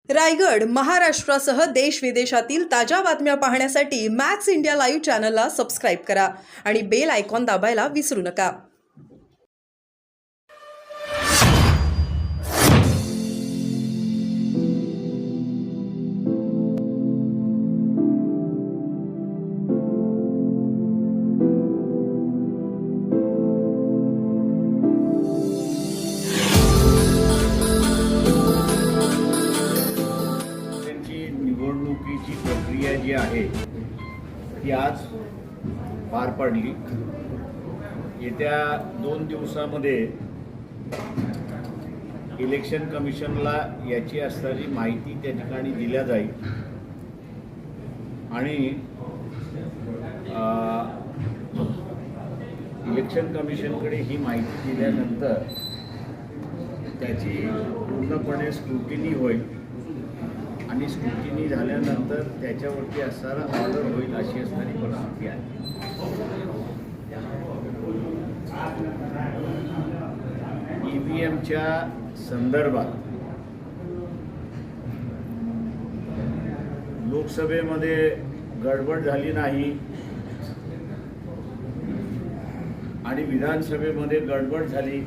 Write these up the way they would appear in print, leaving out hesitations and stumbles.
रायगड, महाराष्ट्रासह देश विदेशातील ताज्या बातम्या पाहण्यासाठी मॅक्स इंडिया लाईव्ह चॅनलला सबस्क्राईब करा आणि बेल आयकॉन दाबायला विसरू नका. निवडणुकीची प्रक्रिया जी आहे ती आज पार पडली. येत्या 2 दिवसामध्ये इलेक्शन कमिशनला याची असणारी माहिती त्या ठिकाणी दिल्या जाईल आणि इलेक्शन कमिशनकडे ही माहिती दिल्यानंतर त्याची पूर्णपणे स्क्रुटिनी होईल आणि स्क्रुटिनी झाल्यानंतर त्याच्यावरती असणारा ऑर्डर होईल अशी असणारी परिस्थिती आहे. EVMच्या संदर्भात लोकसभेमध्ये गडबड झाली नाही आणि विधानसभेमध्ये गडबड झाली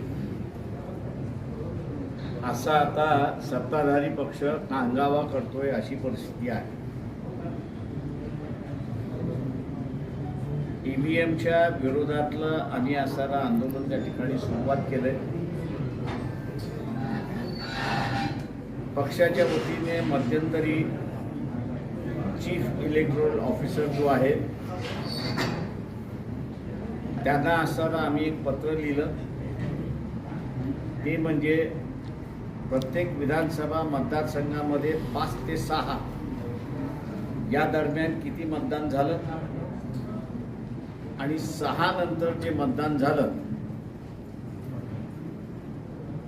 असा आता सत्ताधारी पक्ष कांगावा करतोय अशी परिस्थिती आहे. EVMच्या विरोधातलं आणि असणारं आंदोलन त्या ठिकाणी सुरुवात केलंय. पक्षाच्या वतीने मध्यंतरी चीफ इलेक्टोरल ऑफिसर जो आहे त्यांना असताना आम्ही एक पत्र लिहिलं. ते म्हणजे प्रत्येक विधानसभा मतदारसंघामध्ये 5 ते 6 या दरम्यान किती मतदान झालं आणि 6 नंतर जे मतदान झालं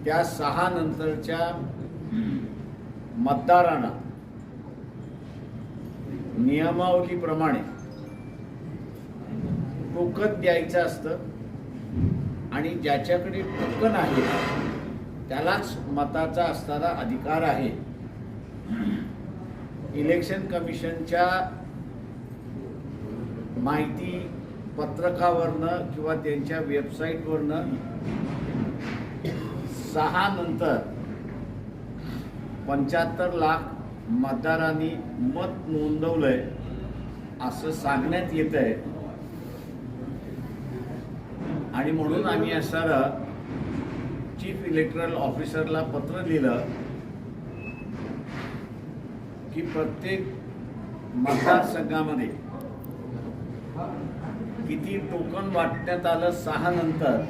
त्या 6 नंतरच्या मतदारांना नियमावलीप्रमाणे टोकन द्यायचं असतं आणि ज्याच्याकडे टोकन आहे त्यालाच मताचा असणारा अधिकार आहे. इलेक्शन कमिशनच्या माहिती पत्रकावरनं किंवा त्यांच्या वेबसाईटवरनं 6 नंतर 75 लाख मतदारांनी मत नोंदवलंय असं सांगण्यात येत आहे आणि म्हणून आम्ही असणारं चीफ इलेक्टोरल ऑफिसरला पत्र लिहिलं की प्रत्येक मतदारसंघामध्ये किती टोकन वाटण्यात आलं 6 नंतर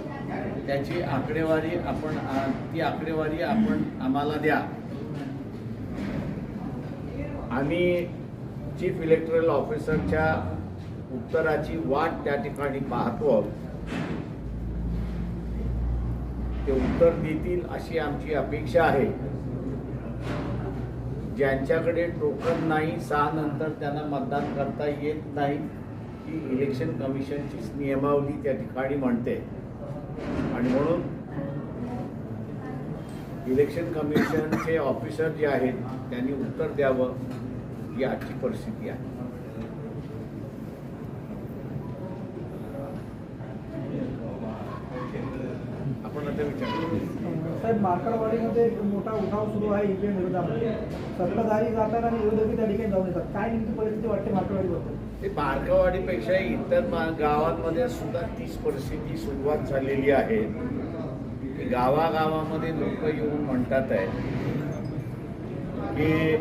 त्याची आकडेवारी आपण आम्हाला द्या. आम्ही चीफ इलेक्टोरल ऑफिसरच्या उत्तराची वाट त्या ठिकाणी पाहतो. ते उत्तर देतील अशी आमची अपेक्षा आहे. ज्यांच्याकडे टोकन नाही 6 नंतर त्यांना मतदान करता येत नाही ही इलेक्शन कमिशनचीच नियमावली त्या ठिकाणी म्हणते आणि म्हणून इलेक्शन कमिशनचे ऑफिसर जे आहेत त्यांनी उत्तर द्यावं ही आजची परिस्थिती आहे. साहेब, मार्कडवाडीमध्ये मोठा उठाव सुरू आहे EVM विरोधामध्ये. सत्ताधारी जातात आणि विरोधकी त्या ठिकाणी जाऊन येतात. काय नेमकी परिस्थिती वाटते मार्कडवाडीबद्दल? ते मार्कडवाडीपेक्षा इतर गावांमध्ये सुद्धा तीच परिस्थिती सुरुवात झालेली आहे. गावागावामध्ये लोक येऊन म्हणतात आहे की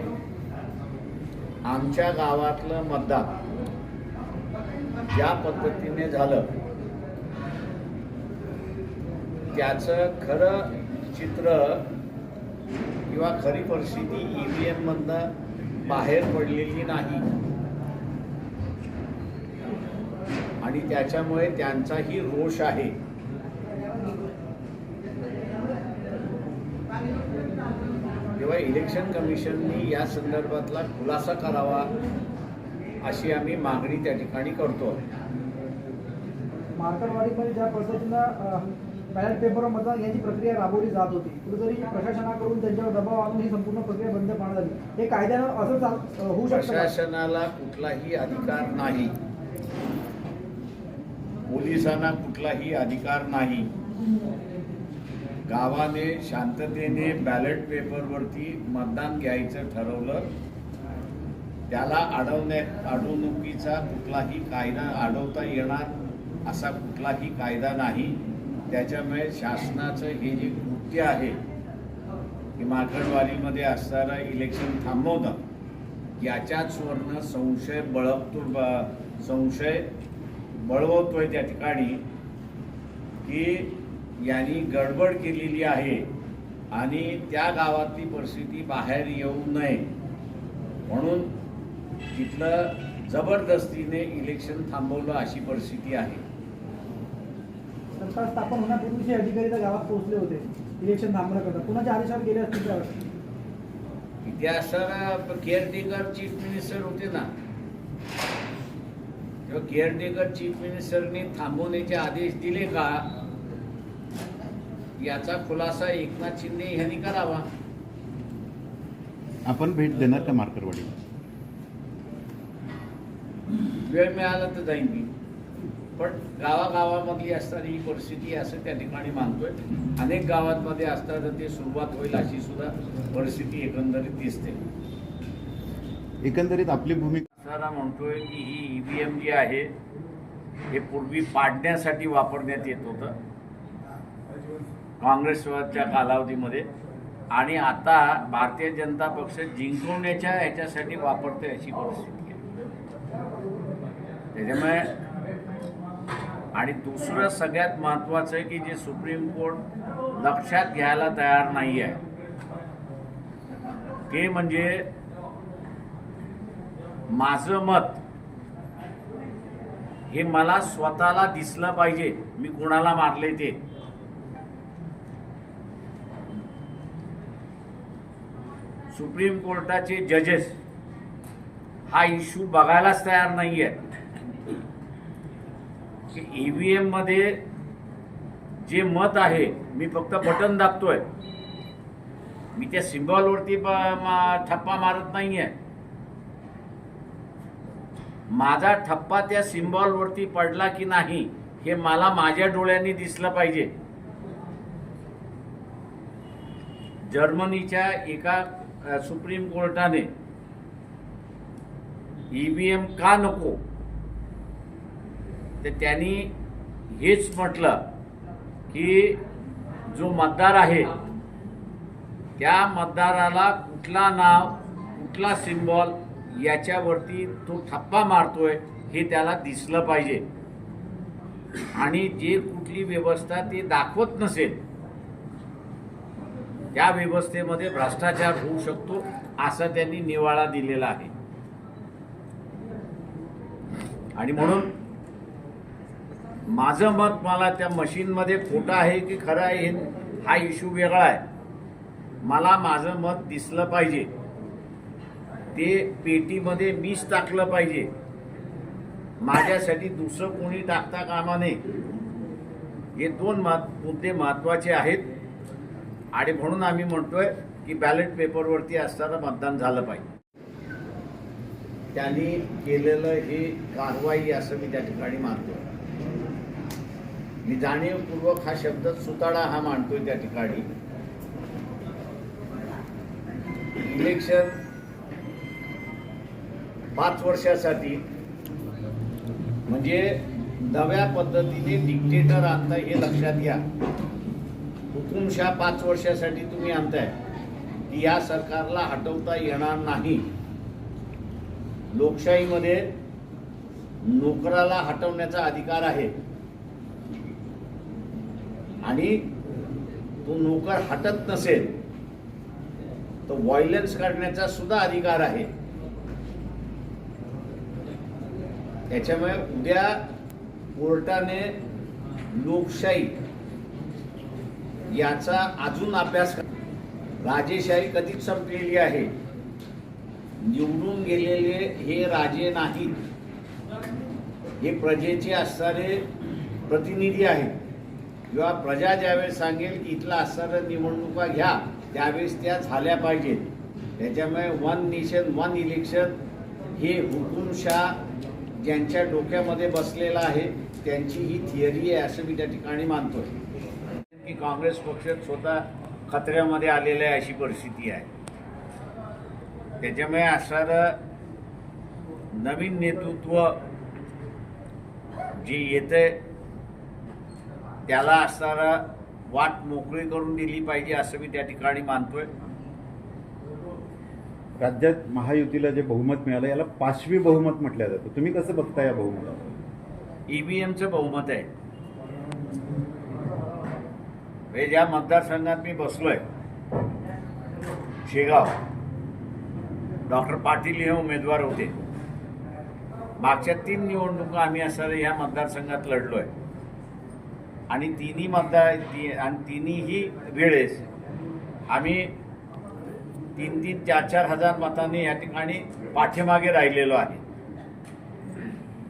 आमच्या गावातलं मतदान ज्या पद्धतीने झालं त्याचं खरं चित्र किंवा खरी परिस्थिती EVM मधनं बाहेर पडलेली नाही आणि त्याच्यामुळे त्यांचाही रोष आहे. तेव्हा इलेक्शन कमिशननी या संदर्भातला खुलासा करावा अशी आम्ही मागणी त्या ठिकाणी करतो. मार्कडवाडीमध्ये ज्या पद्धतीनं बॅलेट पेपरवर मतदान घ्यायची प्रक्रिया राबवली जात होती. कुठेतरी प्रशासनाकडून त्यांच्यावर दबाव आणून ही संपूर्ण प्रक्रिया बंद पाडण्यात आली. हे कायद्यानं असं होऊ शकतं का? प्रशासनाला कुठलाही अधिकार नाही, पोलिसांना कुठलाही अधिकार नाही. गावाने शांततेने बॅलेट पेपरवरती मतदान घ्यायचं ठरवलं, त्याला अडवणुकीचा कुठलाही कायदा अडवता येणार असा कुठलाही कायदा नाही. त्याच्यामुळे शासनाचं हे जे कृत्य आहे की माकडवाडीमध्ये असणारं इलेक्शन थांबवणं, याच्याच वरनं संशय बळवतोय त्या ठिकाणी की यांनी गडबड केलेली आहे आणि त्या गावातली परिस्थिती बाहेर येऊ नये म्हणून तिथलं जबरदस्तीने इलेक्शन थांबवलं अशी परिस्थिती आहे. सरकार स्थापन होण्यापूर्वीचे अधिकारी त्या गावात पोहोचले होते इलेक्शन थांबवण्याकरता. कुणाच्या आदेशावर गेले असतील त्यावेळेस? इतिहासाला केअरटेकर चीफ मिनिस्टर होते ना, तेव्हा केअरटेकर चीफ मिनिस्टरनी थांबवण्याचे आदेश दिले का, याचा खुलासा एकनाथ शिंदे यांनी करावा. आपण भेट देणार का मार्करवाडीला? वेळ मिळाला तर जाईन मी, पण गावागावामधली असणारी ही परिस्थिती असं त्या ठिकाणी मानतोय. अनेक गावांमध्ये असताना ते सुरुवात होईल अशी सुद्धा परिस्थिती एकंदरीत दिसते. एकंदरीत आपली भूमिका सारा म्हणतोय की ही EVM जी आहे हे पूर्वी पाडण्यासाठी वापरण्यात येत होतं काँग्रेसच्या कालावधीमध्ये, आणि आता भारतीय जनता पक्ष जिंकवण्याच्या ह्याच्यासाठी वापरते अशी परिस्थिती आहे. त्याच्यामुळे आणि दुसरं सगळ्यात महत्त्वाचं आहे की जे सुप्रीम कोर्ट लक्षात घ्यायला तयार नाही आहे ते म्हणजे माझं मत हे मला स्वतःला दिसलं पाहिजे, मी कोणाला मारले ते. सुप्रीम कोर्टाचे जजेस हा इश्यू बघायलाच तयार नाही आहेत की EVM मध्ये जे मत आहे मी फक्त बटन दाबतोय, मी त्या सिम्बॉलवरती ठप्पा मारत नाहीये. माझा ठप्पा त्या सिम्बॉलवरती पडला की नाही हे मला माझ्या डोळ्यांनी दिसलं पाहिजे. जर्मनीच्या एका सुप्रीम कोर्टाने EVM का नको तर त्यांनी हेच म्हटलं की जो मतदार आहे त्या मतदाराला कुठला नाव कुठला सिम्बॉल याच्यावरती तो ठप्पा मारतोय हे त्याला दिसलं पाहिजे, आणि जे कुठली व्यवस्था ते दाखवत नसेल त्या व्यवस्थेमध्ये भ्रष्टाचार होऊ शकतो असं त्यांनी निवाळा दिलेला आहे. आणि म्हणून माझं मत मला त्या मशीनमध्ये खोटं आहे की खरं आहे हा इश्यू वेगळा आहे. मला माझं मत दिसलं पाहिजे, ते पेटीमध्ये मीच टाकलं पाहिजे, माझ्यासाठी दुसरं कोणी टाकता कामा नये. हे दोन मुद्दे महत्त्वाचे आहेत आणि म्हणून आम्ही म्हणतोय की बॅलेट पेपरवरती असताना मतदान झालं पाहिजे. त्यांनी केलेलं हे कारवाई असं मी त्या ठिकाणी मानतोय. मी जाणीवपूर्वक हा शब्द सुताडा हा मानतोय त्या ठिकाणी. इलेक्शन 5 वर्षासाठी म्हणजे नव्या पद्धतीने डिक्टेटर आणता हे लक्षात घ्या. हुकुमशाह 5 वर्षासाठी तुम्ही आणताय की या सरकारला हटवता येणार नाही. लोकशाहीमध्ये नोकराला हटवण्याचा अधिकार आहे आणि तो नोकर हटत नसेल तर व्हायलन्स करण्याचा सुद्धा अधिकार आहे. त्याच्यामुळे उद्या कोर्टाने लोकशाही याचा अजून अभ्यास राजेशाही कधीच संपलेली आहे. निवडून गेलेले हे राजे नाहीत, हे प्रजेचे असणारे प्रतिनिधी आहेत. किंवा प्रजा ज्यावेळेस सांगेल की इथला असणाऱ्या निवडणुका घ्या त्यावेळेस त्या झाल्या पाहिजेत. त्याच्यामुळे वन नेशन वन इलेक्शन हे हुकुमशाह ज्यांच्या डोक्यामध्ये बसलेलं आहे त्यांची ही थिअरी आहे असं मी त्या ठिकाणी मानतोय की काँग्रेस पक्ष स्वतः खतऱ्यामध्ये आलेला आहे अशी परिस्थिती आहे. त्याच्यामुळे असणारं नवीन नेतृत्व जे येते त्याला असणारा वाट मोकळी करून दिली पाहिजे असं मी त्या ठिकाणी मानतोय. राज्यात महायुतीला जे बहुमत मिळालं याला पाशवी बहुमत म्हटलं जातं. तुम्ही कसं बघता या बहुमताला? ईव्हीएमचं बहुमत आहे. हे ज्या मतदारसंघात मी बसलोय शेगाव, डॉक्टर पाटील हे उमेदवार होते. मागच्या 3 निवडणुका आम्ही असणाऱ्या ह्या मतदारसंघात लढलोय आणि तिन्ही वेळेस आम्ही 3-3, 4-4 हजार मतांनी या ठिकाणी पाठीमागे राहिलेलो आहे.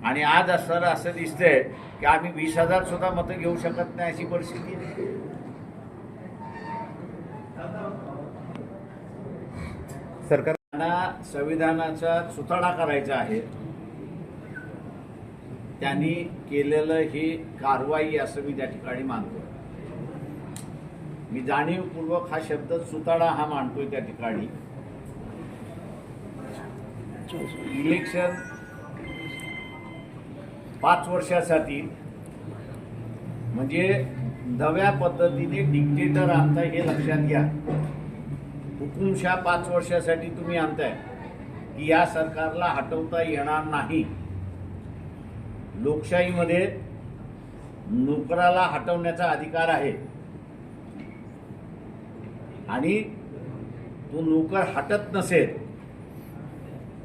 आणि आज असणारं असं दिसतंय की आम्ही 20,000 सुद्धा मतं घेऊ शकत नाही अशी परिस्थिती आहे. सरकारला संविधानाचा सुधारणा करायचा आहे. त्यांनी केलेलं ही कारवाई असं मी त्या ठिकाणी मानतो. मी जाणीवपूर्वक हा शब्द सुताडा हा मानतोय त्या ठिकाणी. इलेक्शन 5 वर्षासाठी म्हणजे नव्या पद्धतीने डिक्टेटर आणताय हे लक्षात घ्या. हुकुमशाह 5 वर्षासाठी तुम्ही आणताय की या सरकारला हटवता येणार नाही. लोकशाहीमध्ये नोकराला हटवण्याचा अधिकार आहे आणि तो नोकर हटत नसेल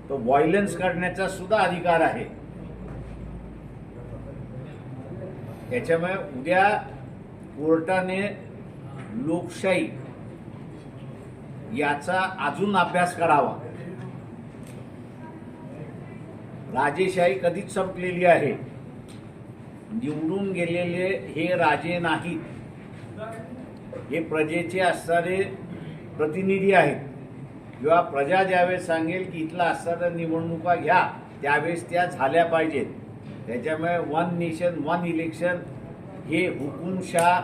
तो व्हायलन्स करण्याचा सुद्धा अधिकार आहे. त्याच्यामुळे उद्या कोर्टाने लोकशाही याचा अजून अभ्यास करावा. राजेशाही कधीच संपलेली आहे. निवडून गेलेले हे राजे नाहीत, हे प्रजेचे असणारे प्रतिनिधी आहेत. किंवा प्रजा ज्यावेळेस सांगेल की इथला असणाऱ्या निवडणुका घ्या त्यावेळेस त्या झाल्या पाहिजेत. त्याच्यामुळे वन नेशन वन इलेक्शन हे हुकुमशाह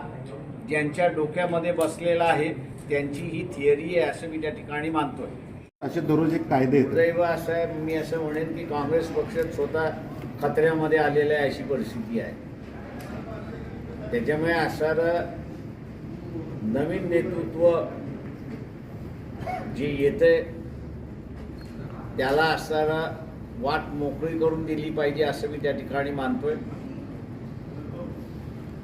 ज्यांच्या डोक्यामध्ये बसलेलं आहे त्यांची ही थिअरी आहे असं मी त्या ठिकाणी मानतोय. असे दररोज एक कायदे आहेत. दैव असं आहे, मी असं म्हणेन की काँग्रेस पक्ष स्वतः खतऱ्यामध्ये आलेला आहे अशी परिस्थिती आहे. त्याच्यामुळे असणारं नवीन नेतृत्व जे येते त्याला असणारा वाट मोकळी करून दिली पाहिजे असं मी त्या ठिकाणी मानतोय.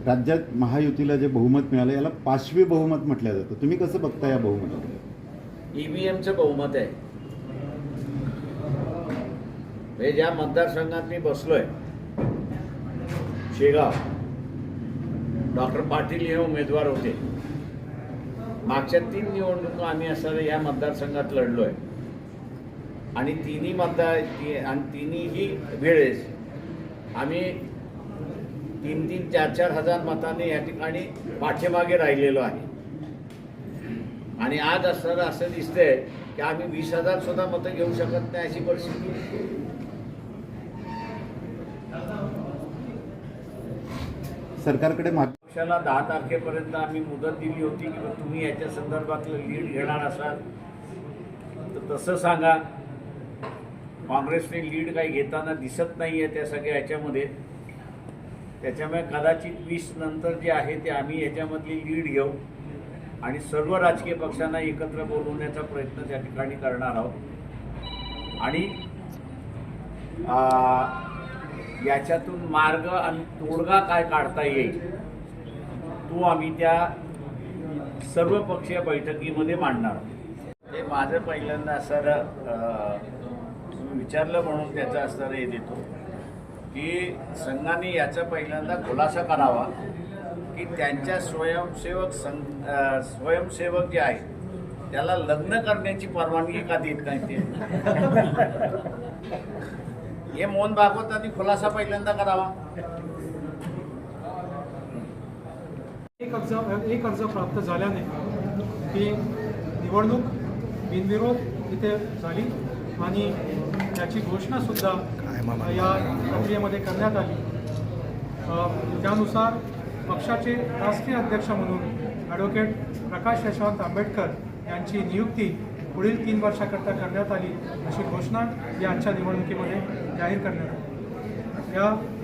राज्यात महायुतीला जे बहुमत मिळालं याला पाशवी बहुमत म्हटलं जातं. तुम्ही कसं बघता या बहुमताला? ईव्हीएमचं बहुमत आहे. हे ज्या मतदारसंघात मी बसलोय शेगाव, डॉक्टर पाटील हे उमेदवार होते. मागच्या 3 निवडणुका आम्ही असणाऱ्या या मतदारसंघात लढलोय आणि तिन्ही वेळेस आम्ही 3-3, 4-4 हजार मतांनी या ठिकाणी पाठीमागे राहिलेलो आहे. आणि आज असणारं असं दिसतंय की आम्ही 20,000 सुद्धा मतं घेऊ शकत नाही अशी परिस्थिती आहे. सरकारकडे पक्षाला 10 तारखेपर्यंत आम्ही मुदत दिली होती की तुम्ही याच्या संदर्भातलं लीड घेणार असाल तर तसं सांगा. काँग्रेसने लीड काही घेताना दिसत नाही आहे त्या सगळ्या ह्याच्यामध्ये. त्याच्यामुळे कदाचित 20 नंतर जे आहे ते आम्ही याच्यामधली लीड घेऊ आणि सर्व राजकीय पक्षांना एकत्र बोलवण्याचा प्रयत्न त्या ठिकाणी करणार आहोत. आणि याच्यातून मार्ग आणि तोडगा काय काढता येईल तो आम्ही त्या सर्वपक्षीय बैठकीमध्ये मांडणार आहोत. हे माझं पहिल्यांदा असणारं तुम्ही विचारलं म्हणून त्याचं असणारं हे देतो की संघाने याचा पहिल्यांदा खुलासा करावा की त्यांच्या स्वयंसेवक जे आहेत त्याला लग्न करण्याची परवानगी का देत नाही ते. हे मोहन भागवतांनी खुलासा पहिल्यांदा करावा. एक अर्ज प्राप्त झाल्याने ही निवडणूक बिनविरोध इथे झाली आणि त्याची घोषणासुद्धा या प्रक्रियेमध्ये करण्यात आली. त्यानुसार पक्षाचे राष्ट्रीय अध्यक्ष म्हणून ॲडव्होकेट प्रकाश यशवंत आंबेडकर यांची नियुक्ती पुढील 3 वर्षाकरता करण्यात आली अशी घोषणा या आजच्या निवडणुकीमध्ये जाहीर करण्यात आली.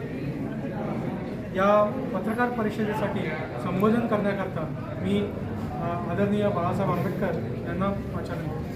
या पत्रकार परिषदेसाठी संबोधन करण्याकरता मी आदरणीय बाळासाहेब आंबेडकर यांना वाचा करतो.